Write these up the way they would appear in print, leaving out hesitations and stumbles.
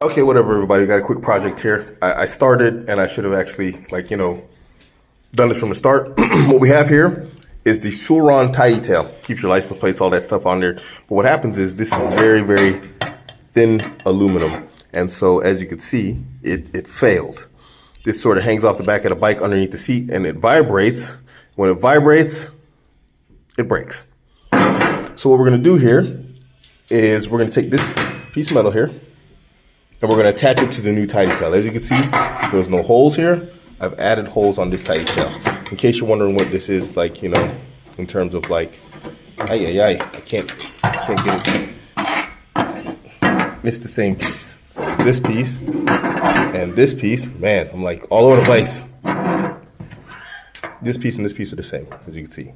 Okay, whatever, everybody. Got a quick project here. I started, and I should have actually, done this from the start. What we have here is the Surron tidy tail. Keeps your license plates, all that stuff on there. But what happens is this is very, very thin aluminum. And so, as you can see, it failed. This sort of hangs off the back of the bike underneath the seat, and it vibrates. When it vibrates, it breaks. So what we're going to do here is we're going to take this piece of metal here, and we're going to attach it to the new tidy tail. As you can see, there's no holes here. I've added holes on this tidy tail. In case you're wondering what this is, in terms of I can't get it. It's the same piece. So this piece and this piece, man, I'm like all over the place. This piece and this piece are the same, as you can see.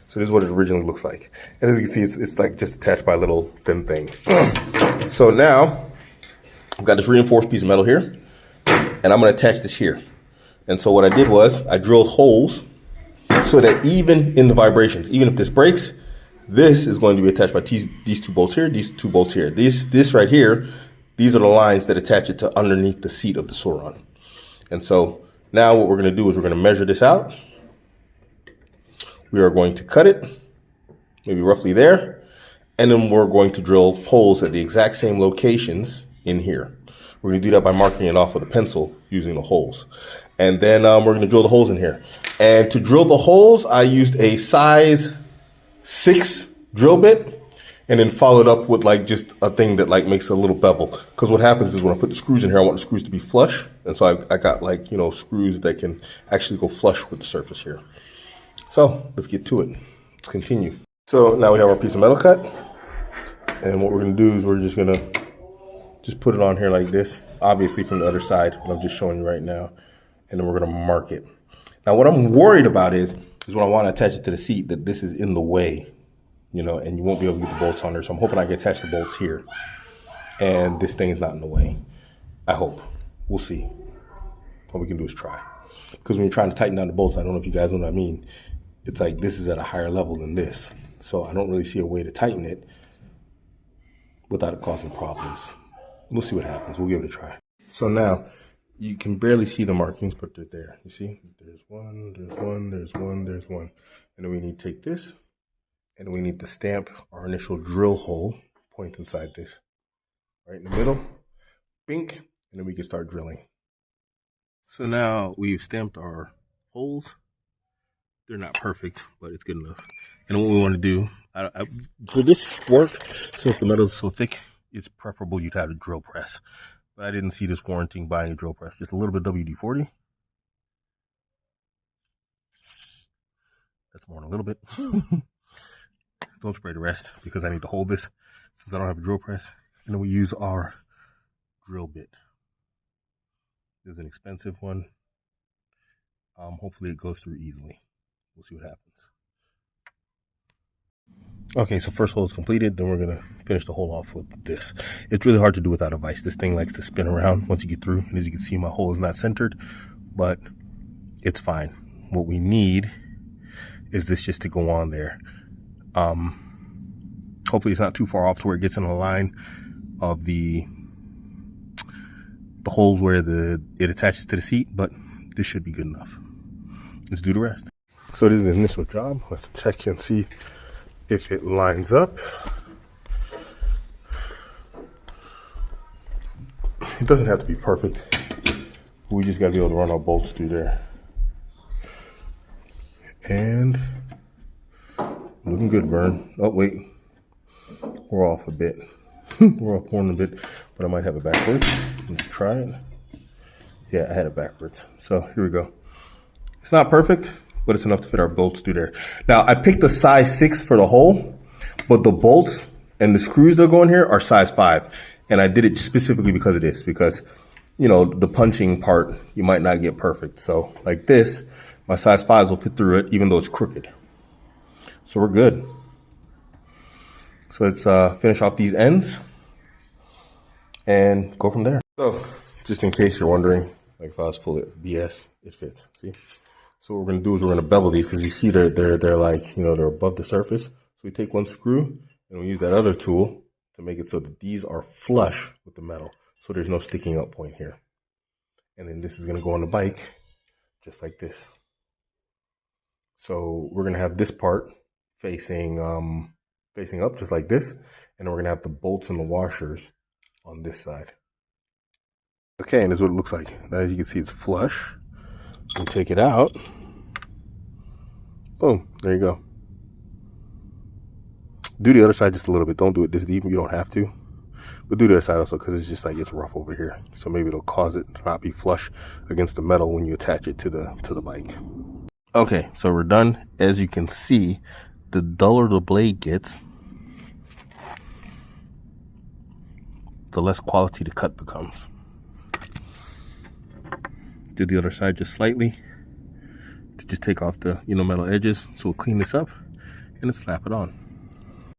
So this is what it originally looks like. And as you can see, it's like just attached by a little thin thing. So now, I've got this reinforced piece of metal here, and I'm going to attach this here. And so what I did was I drilled holes so that even in the vibrations, even if this breaks, this is going to be attached by these two bolts here, these two bolts here. This right here, these are the lines that attach it to underneath the seat of the Surron. And so now what we're going to do is we're going to measure this out. We are going to cut it, maybe roughly there, and then we're going to drill holes at the exact same locations in here. We're going to do that by marking it off with a pencil using the holes. And then we're going to drill the holes in here. And to drill the holes, I used a size 6 drill bit and then followed up with just a thing that makes a little bevel. Because what happens is when I put the screws in here, I want the screws to be flush. And so I got screws that can actually go flush with the surface here. So let's get to it. Let's continue. So now we have our piece of metal cut. And what we're going to do is we're just going to put it on here like this, obviously from the other side, but I'm just showing you right now. And then we're going to mark it. Now what I'm worried about is when I want to attach it to the seat, that this is in the way, and you won't be able to get the bolts on there. So I'm hoping I can attach the bolts here and this thing is not in the way. I hope. We'll see. All we can do is try. Because when you're trying to tighten down the bolts, I don't know if you guys know what I mean. It's like this is at a higher level than this. So I don't really see a way to tighten it without it causing problems. We'll see what happens. We'll give it a try. So now you can barely see the markings, but they're there. You see, there's one, there's one, there's one, there's one. And then we need to take this and we need to stamp our initial drill hole, point inside this, right in the middle, bink, and then we can start drilling. So now we've stamped our holes. They're not perfect, but it's good enough. And what we want to do, for this work, since the metal is so thick, it's preferable you'd have a drill press. But I didn't see this warranting buying a drill press. Just a little bit of WD-40. That's more than a little bit. Don't spray the rest because I need to hold this since I don't have a drill press. And then we use our drill bit. This is an expensive one. Hopefully it goes through easily. We'll see what happens. Okay, so first hole is completed. Then we're going to finish the hole off with this. It's really hard to do without a vise. This thing likes to spin around once you get through. And as you can see, my hole is not centered, but it's fine. What we need is this just to go on there. Hopefully it's not too far off to where it gets in the line of the holes where it attaches to the seat, but this should be good enough. Let's do the rest. So this is the initial job. Let's check and see if it lines up. It doesn't have to be perfect. We just gotta be able to run our bolts through there. And looking good, Vern. Oh wait, we're off a bit. We're off one a bit, but I might have it backwards. Let's try it. Yeah, I had it backwards. So here we go. It's not perfect, but it's enough to fit our bolts through there. Now, I picked a size 6 for the hole, but the bolts and the screws that are going here are size 5. And I did it specifically because of this, because, the punching part, you might not get perfect. So like this, my size 5s will fit through it, even though it's crooked. So we're good. So let's finish off these ends and go from there. So just in case you're wondering, if I was full of BS, it fits, see? So what we're gonna do is we're gonna bevel these because you see they're they're above the surface. So we take one screw and we use that other tool to make it so that these are flush with the metal. so there's no sticking up point here. And then this is going to go on the bike just like this. So we're going to have this part facing up just like this, and then we're going to have the bolts and the washers on this side. Okay, and this is what it looks like. Now, as you can see, it's flush. You take it out. Boom, there you go. Do the other side just a little bit. Don't do it this deep. You don't have to. But do the other side also, because it's just like it's rough over here. So maybe it'll cause it to not be flush against the metal when you attach it to the bike. Okay, so we're done. As you can see, the duller the blade gets, the less quality the cut becomes. Do the other side just slightly to just take off the metal edges. So we'll clean this up and then slap it on.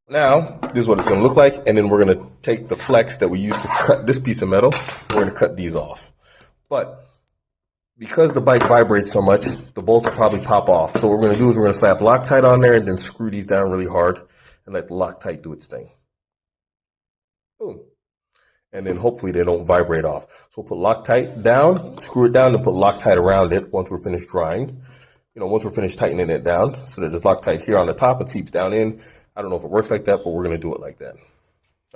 Now, this is what it's going to look like, and then we're going to take the flex that we used to cut this piece of metal, we're going to cut these off. But because the bike vibrates so much, the bolts will probably pop off. So what we're going to do is we're going to slap Loctite on there and then screw these down really hard and let the Loctite do its thing. Boom. And then hopefully they don't vibrate off. So we'll put Loctite down, screw it down, and put Loctite around it once we're finished drying. Once we're finished tightening it down, so that there's Loctite here on the top, it seeps down in. I don't know if it works like that, but we're going to do it like that.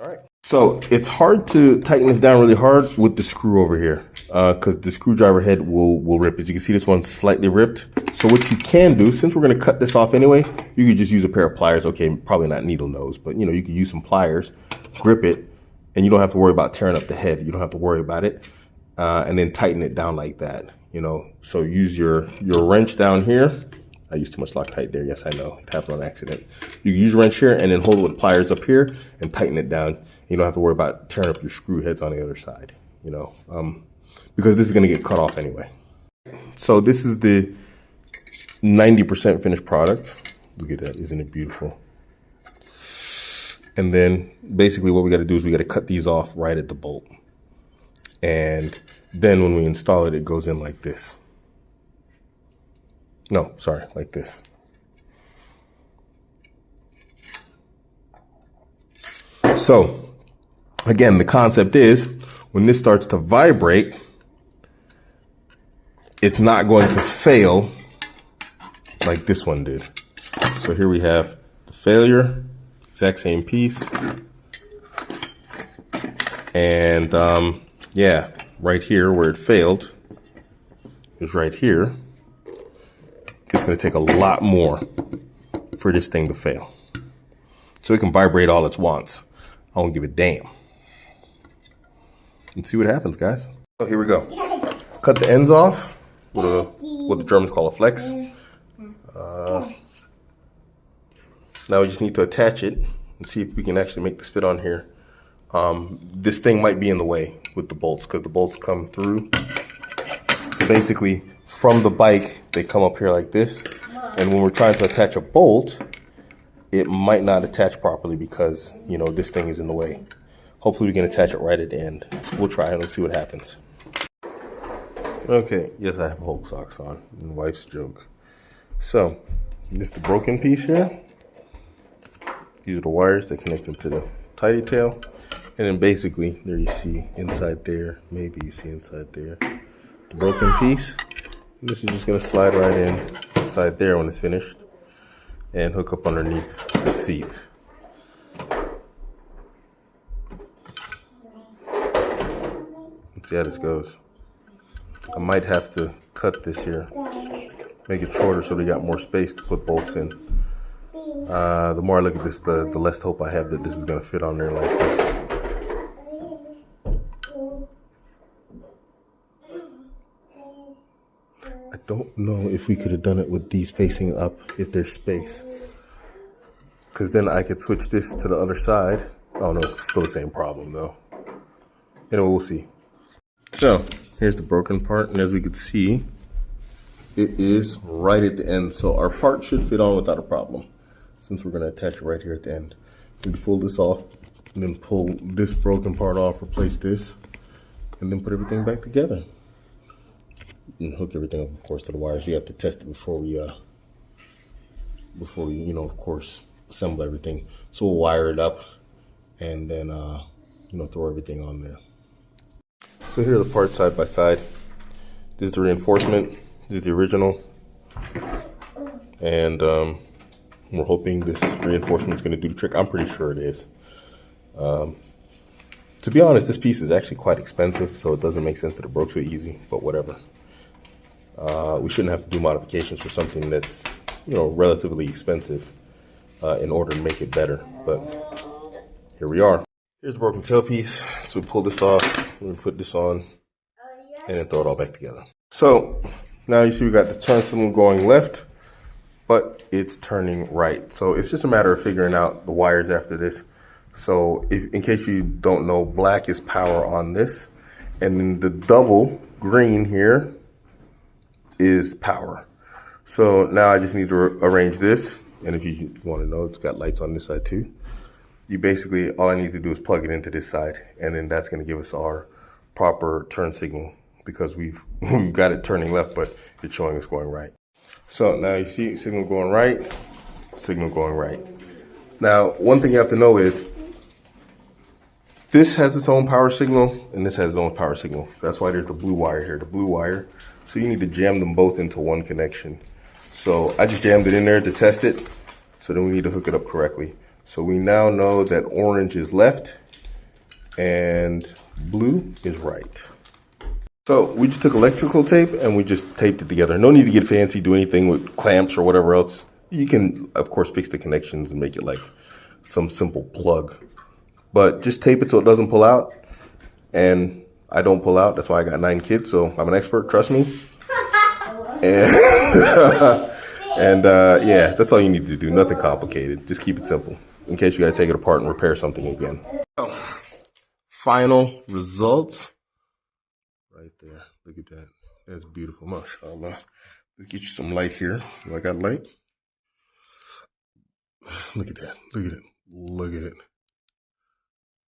All right. So it's hard to tighten this down really hard with the screw over here because the screwdriver head will rip. As you can see, this one's slightly ripped. So what you can do, since we're going to cut this off anyway, you could just use a pair of pliers. Okay, probably not needle nose, but you could use some pliers, grip it, and you don't have to worry about tearing up the head. You don't have to worry about it. And then tighten it down like that, So use your wrench down here. I used too much Loctite there. Yes, I know. It happened on accident. You can use a wrench here and then hold it with pliers up here and tighten it down. You don't have to worry about tearing up your screw heads on the other side, because this is going to get cut off anyway. So this is the 90% finished product. Look at that. Isn't it beautiful? And then basically what we got to do is we got to cut these off right at the bolt. And then when we install it, it goes in like this. No, sorry, like this. So, again, the concept is when this starts to vibrate, it's not going to fail like this one did. So here we have the failure, exact same piece. And yeah, right here where it failed is right here. It's going to take a lot more for this thing to fail. So it can vibrate all it wants. I won't give a damn. Let's see what happens, guys. So here we go. Cut the ends off with what the Germans call a flex. Now we just need to attach it and see if we can actually make this fit on here. This thing might be in the way with the bolts because the bolts come through. So basically, from the bike, they come up here like this. And when we're trying to attach a bolt, it might not attach properly because, this thing is in the way. Hopefully we can attach it right at the end. We'll try and let's see what happens. Okay, yes, I have Hulk socks on. Wife's joke. So, this is the broken piece here. These are the wires that connect them to the tidy tail. And then basically, there you see inside there, maybe you see inside there, the broken piece. And this is just going to slide right in inside there when it's finished and hook up underneath the seat. Let's see how this goes. I might have to cut this here, make it shorter so they got more space to put bolts in. The more I look at this, the less hope I have that this is going to fit on there like this. I don't know if we could have done it with these facing up if there's space. Because then I could switch this to the other side. Oh no, it's still the same problem though. Anyway, we'll see. So, here's the broken part, and as we can see, it is right at the end. So our part should fit on without a problem, since we're gonna attach it right here at the end. We can pull this off, and then pull this broken part off, replace this, and then put everything back together. And hook everything up, of course, to the wires. You have to test it before we of course, assemble everything. So we'll wire it up, and then, throw everything on there. So here are the parts side by side. This is the reinforcement. This is the original. And we're hoping this reinforcement is going to do the trick. I'm pretty sure it is. To be honest, this piece is actually quite expensive, so it doesn't make sense that it broke so easy, but whatever. We shouldn't have to do modifications for something that's, relatively expensive in order to make it better. But here we are. Here's the broken tailpiece. So we pull this off, we put this on, and then throw it all back together. So now you see we got the turn signal going left, but it's turning right. So it's just a matter of figuring out the wires after this. So in case you don't know, black is power on this, and then the double green here is power. So now I just need to arrange this, and if you want to know, it's got lights on this side too. You basically, all I need to do is plug it into this side, and then that's going to give us our proper turn signal, because we've got it turning left, but it's showing us going right. So now you see signal going right, signal going right. Now, one thing you have to know is this has its own power signal, and this has its own power signal. So that's why there's the blue wire here, the blue wire. So you need to jam them both into one connection. So I just jammed it in there to test it. So then we need to hook it up correctly. So we now know that orange is left and blue is right. So we just took electrical tape and we just taped it together. No need to get fancy, do anything with clamps or whatever else. You can, of course, fix the connections and make it like some simple plug. But just tape it so it doesn't pull out. And I don't pull out. That's why I got 9 kids. So I'm an expert, trust me. And, yeah, that's all you need to do. Nothing complicated. Just keep it simple in case you got to take it apart and repair something again. So, final results. Right there. Look at that. That's beautiful. Mashallah. Let's get you some light here. I got light. Look at that. Look at it. Look at it.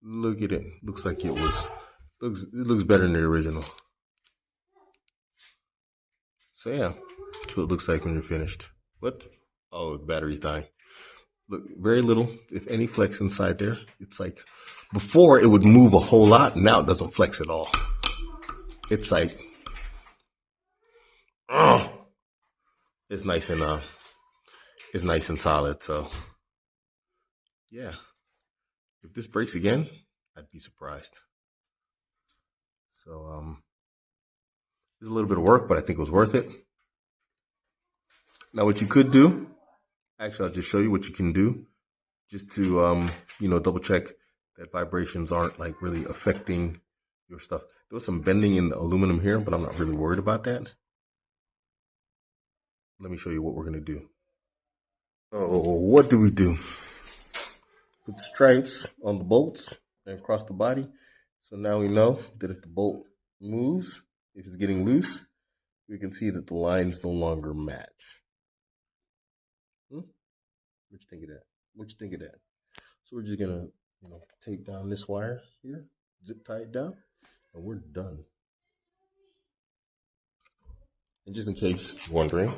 Look at it. Looks like it looks better than the original. So yeah, that's what it looks like when you're finished. What? Oh, the battery's dying. Look, very little, if any, flex inside there. It's like, before it would move a whole lot, now it doesn't flex at all. It's like, it's nice and solid. So yeah, if this breaks again, I'd be surprised. So it's a little bit of work, but I think it was worth it. Now what you could do, actually I'll just show you what you can do, just to double check that vibrations aren't like really affecting your stuff. There was some bending in the aluminum here, but I'm not really worried about that. Let me show you what we're gonna do. Oh, what do we do? Put stripes on the bolts and across the body. So now we know that if the bolt moves, if it's getting loose, we can see that the lines no longer match. What you think of that? What you think of that? So we're just gonna, tape down this wire here, zip tie it down, and we're done. And just in case you're wondering,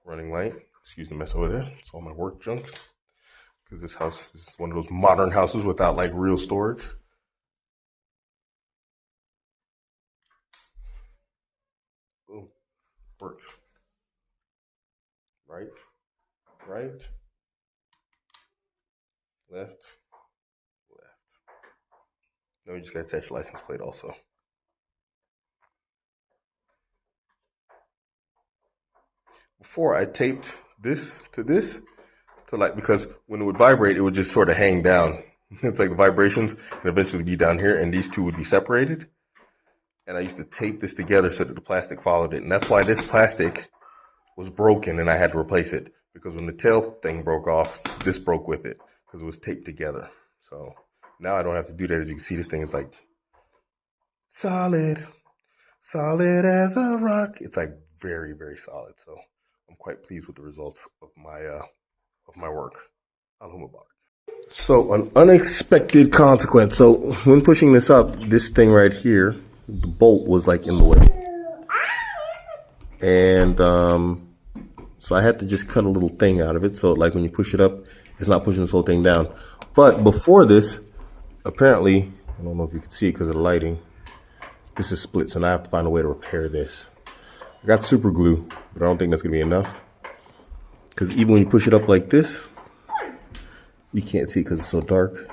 running light. Excuse the mess over there. It's all my work junk. Because this house is one of those modern houses without like real storage. Boom. Works. Right. Right. Left. Left. Now we just gotta attach the license plate also. Before I taped this to this, because when it would vibrate, it would just sort of hang down. It's like the vibrations can eventually be down here, and these two would be separated. And I used to tape this together so that the plastic followed it. And that's why this plastic was broken, and I had to replace it. Because when the tail thing broke off, this broke with it, because it was taped together. So now I don't have to do that. As you can see, this thing is like solid as a rock. It's like very, very solid. So I'm quite pleased with the results of my work. So an unexpected consequence. So when pushing this up, this thing right here, the bolt was like in the way. And so I had to just cut a little thing out of it. So like when you push it up, it's not pushing this whole thing down. But before this, apparently, I don't know if you can see it because of the lighting, this is split, so now I have to find a way to repair this. I got super glue, but I don't think that's gonna be enough. Because even when you push it up like this, you can't see it because it's so dark,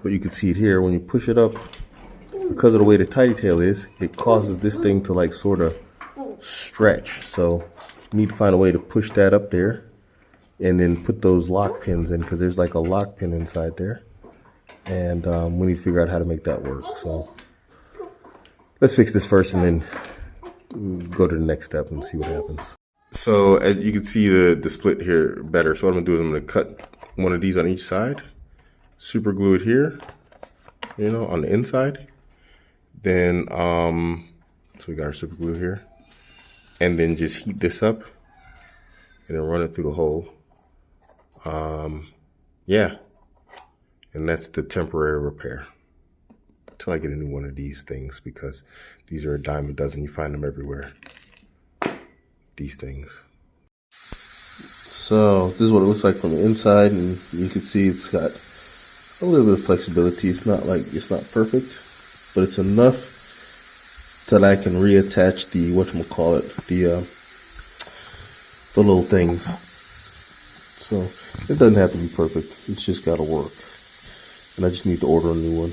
but you can see it here. When you push it up, because of the way the tidy tail is, it causes this thing to like sort of stretch. So you need to find a way to push that up there and then put those lock pins in, because there's like a lock pin inside there. And we need to figure out how to make that work. So let's fix this first and then go to the next step and see what happens. So as you can see the split here better. So what I'm gonna do is I'm gonna cut one of these on each side, super glue it here, you know, on the inside. Then, so we got our super glue here, and then just heat this up and then run it through the hole. Yeah, and that's the temporary repair until I get a new one of these things, because these are a dime a dozen. You find them everywhere, these things. So this is what it looks like from the inside, and you can see it's got a little bit of flexibility. It's not perfect, but it's enough that I can reattach the the little things. So it doesn't have to be perfect. It's just got to work, and I just need to order a new one.